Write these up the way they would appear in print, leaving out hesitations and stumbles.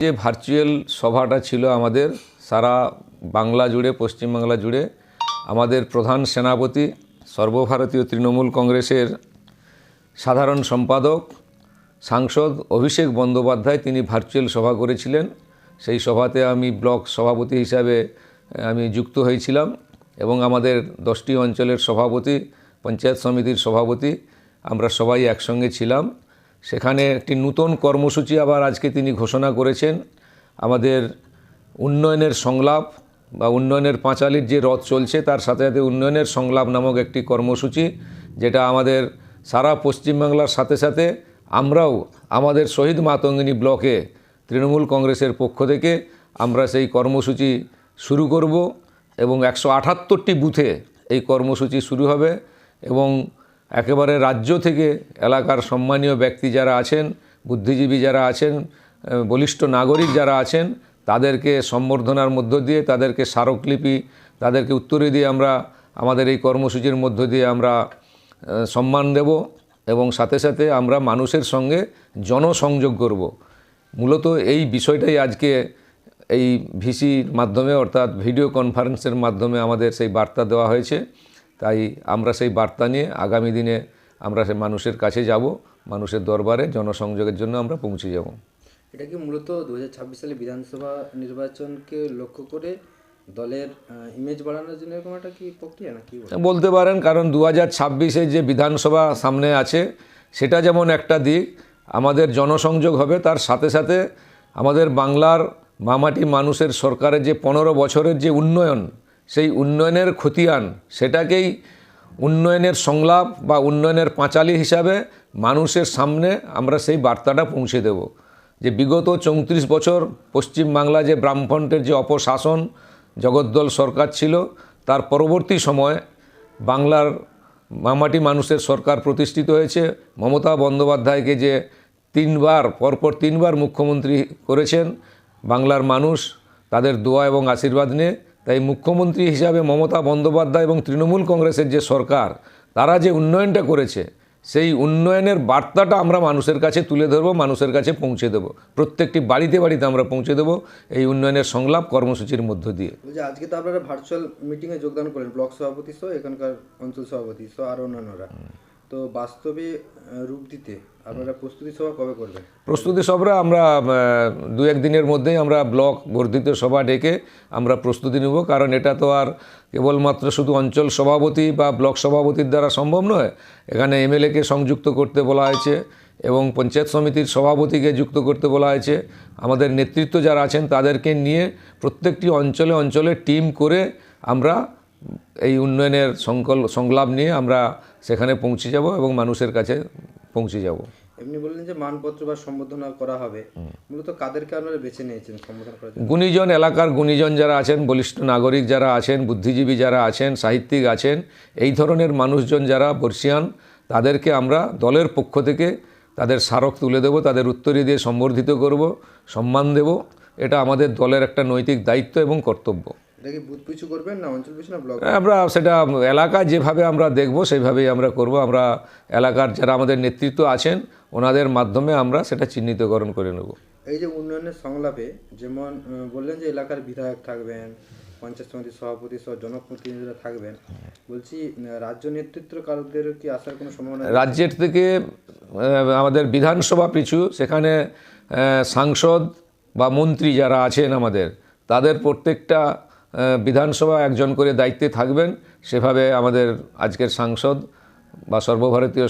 যে ভার্চুয়াল সভাটা ছিল আমাদের সারা বাংলা জুড়ে, পশ্চিমবাংলা জুড়ে আমাদের প্রধান সেনাপতি, সর্বভারতীয় তৃণমূল কংগ্রেসের সাধারণ সম্পাদক, সাংসদ অভিষেক বন্দ্যোপাধ্যায় তিনি ভার্চুয়াল সভা করেছিলেন। সেই সভাতে আমি ব্লক সভাপতি হিসাবে আমি যুক্ত হয়েছিলাম এবং আমাদের 10টি অঞ্চলের সভাপতি, পঞ্চায়েত সমিতির সভাপতি আমরা সবাই একসঙ্গে ছিলাম। সেখানে একটি নতুন কর্মসূচি আবার আজকে তিনি ঘোষণা করেছেন। আমাদের উন্নয়নের সংলাপ বা উন্নয়নের পাঁচালীর যে রথ চলছে তার সাথে সাথে উন্নয়নের সংলাপ নামক একটি কর্মসূচি, যেটা আমাদের সারা পশ্চিমবাংলার সাথে সাথে আমরাও আমাদের শহীদ মাতঙ্গিনী ব্লকে তৃণমূল কংগ্রেসের পক্ষ থেকে আমরা সেই কর্মসূচি শুরু করব এবং 178টি বুথে এই কর্মসূচি শুরু হবে এবং একেবারে রাজ্য থেকে এলাকার সম্মানীয় ব্যক্তি যারা আছেন, বুদ্ধিজীবী যারা আছেন, বলিষ্ঠ নাগরিক যারা আছেন, তাদেরকে সম্বর্ধনার মধ্য দিয়ে, তাদেরকে স্মারকলিপি, তাদেরকে উত্তরে দিয়ে আমরা আমাদের এই কর্মসূচির মধ্য দিয়ে আমরা সম্মান দেব এবং সাথে সাথে আমরা মানুষের সঙ্গে জনসংযোগ করব। মূলত এই বিষয়টাই আজকে এই ভিসির মাধ্যমে অর্থাৎ ভিডিও কনফারেন্সের মাধ্যমে আমাদের সেই বার্তা দেওয়া হয়েছে। তাই আমরা সেই বার্তা নিয়ে আগামী দিনে আমরা সে মানুষের কাছে যাব, মানুষের দরবারে জনসংযোগের জন্য আমরা পৌঁছে যাব। এটা কি মূলত 2026 সালে বিধানসভা নির্বাচনকে লক্ষ্য করে দলের ইমেজ বাড়ানোর জন্য এরকম একটা কি প্রক্রিয়া নাকি বলতে পারেন? কারণ 2026-এ যে বিধানসভা সামনে আছে সেটা যেমন একটা দিক, আমাদের জনসংযোগ হবে, তার সাথে সাথে আমাদের বাংলার মামাটি মানুষের সরকারের যে 15 বছরের যে উন্নয়ন, সেই উন্নয়নের খতিয়ান সেটাকেই উন্নয়নের সংলাপ বা উন্নয়নের পাঁচালী হিসাবে মানুষের সামনে আমরা সেই বার্তাটা পৌঁছে দেব। যে বিগত 34 বছর পশ্চিমবাংলা যে বামফ্রন্টের যে অপশাসন জগদ্দল সরকার ছিল, তার পরবর্তী সময় বাংলার মামাটি মানুষের সরকার প্রতিষ্ঠিত হয়েছে। মমতা বন্দ্যোপাধ্যায়কে যে পরপর তিনবার মুখ্যমন্ত্রী করেছেন বাংলার মানুষ তাদের দোয়া এবং আশীর্বাদ নিয়ে। তাই মুখ্যমন্ত্রী হিসাবে মমতা বন্দ্যোপাধ্যায় এবং তৃণমূল কংগ্রেসের যে সরকার, তারা যে উন্নয়নটা করেছে সেই উন্নয়নের বার্তাটা আমরা মানুষের কাছে তুলে ধরবো, মানুষের কাছে পৌঁছে দেব, প্রত্যেকটি বাড়িতে বাড়িতে আমরা পৌঁছে দেব এই উন্নয়নের সংলাপ কর্মসূচির মধ্য দিয়ে। আজকে তো আপনারা ভার্চুয়াল মিটিংয়ে যোগদান করলেন, ব্লক সভাপতি সহ এখানকার অঞ্চল সভাপতি সহ আর অন্যান্যরা, তো বাস্তবে রূপ দিতে আপনারা প্রস্তুতি সভা কবে করবেন? প্রস্তুতি সভা আমরা 2-1 দিনের মধ্যেই আমরা ব্লক বর্ধিত সভা ডেকে আমরা প্রস্তুতি নেব। কারণ এটা তো আর কেবলমাত্র শুধু অঞ্চল সভাপতি বা ব্লক সভাপতির দ্বারা সম্ভব নয়। এখানে এমএলএকে সংযুক্ত করতে বলা হয়েছে এবং পঞ্চায়েত সমিতির সভাপতিকে যুক্ত করতে বলা হয়েছে। আমাদের নেতৃত্ব যারা আছেন তাদেরকে নিয়ে প্রত্যেকটি অঞ্চলে অঞ্চলে টিম করে আমরা এই উন্নয়নের সংলাপ নিয়ে আমরা সেখানে পৌঁছে যাব এবং মানুষের কাছে পৌঁছে যাব। এমনি বললেন যে মানপত্র বা সম্বোধনা করা হবে, মূলত কাদেরকে আপনারা বেছে নিয়েছেন সম্বোধন করার জন্য? গুণীজন, এলাকার গুণীজন যারা আছেন, বলিষ্ঠ নাগরিক যারা আছেন, বুদ্ধিজীবী যারা আছেন, সাহিত্যিক আছেন, এই ধরনের মানুষজন যারা বর্ষিয়ান, তাদেরকে আমরা দলের পক্ষ থেকে তাদের স্মারক তুলে দেব, তাদের উত্তরী দিয়ে সম্বর্ধিত করব, সম্মান দেব। এটা আমাদের দলের একটা নৈতিক দায়িত্ব এবং কর্তব্য। এটা কি বুথ পিছু করবেন না অঞ্চল পিছু না ব্লক? আমরা সেটা এলাকায় যেভাবে আমরা দেখব সেইভাবেই আমরা করব। আমরা এলাকার যারা আমাদের নেতৃত্ব আছেন ওনাদের মাধ্যমে আমরা সেটা চিহ্নিতকরণ করে নেব। এই যে উন্নয়নের সংলাপে যেমন বললেন যে এলাকার বিধায়ক থাকবেন, পঞ্চায়েত সমিতির সভাপতি সহ জনপ্রতিনিধিরা থাকবেন, বলছি রাজ্য নেতৃত্ব কারোদের কি আসার কোনো সম্ভাবনা? রাজ্যের থেকে আমাদের বিধানসভা পিছু সেখানে সাংসদ বা মন্ত্রী যারা আছেন আমাদের, তাদের প্রত্যেকটা বিধানসভা একজন করে দায়িত্বে থাকবেন। সেভাবে আমাদের আজকের সাংসদ বা সর্বভারতীয়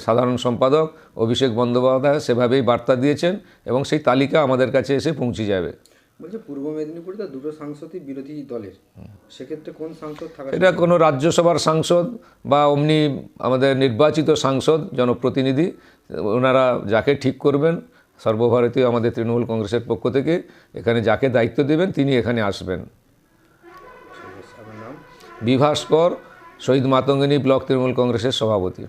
সাধারণ সম্পাদক অভিষেক বন্দ্যোপাধ্যায় সেভাবেই বার্তা দিয়েছেন এবং সেই তালিকা আমাদের কাছে এসে পৌঁছে যাবে। বলছে পূর্ব মেদিনীপুরে তো 2টো সাংসদই বিরোধী দলের, সেক্ষেত্রে কোন সাংসদ থাকা? এটা কোনো রাজ্যসভার সাংসদ বা অমনি আমাদের নির্বাচিত সাংসদ জনপ্রতিনিধি, ওনারা যাকে ঠিক করবেন সর্বভারতীয় আমাদের তৃণমূল কংগ্রেসের পক্ষ থেকে এখানে যাকে দায়িত্ব দেবেন তিনি এখানে আসবেন। বিভাস কর, শহীদ মাতঙ্গিনী ব্লক তৃণমূল কংগ্রেসের সভাপতি।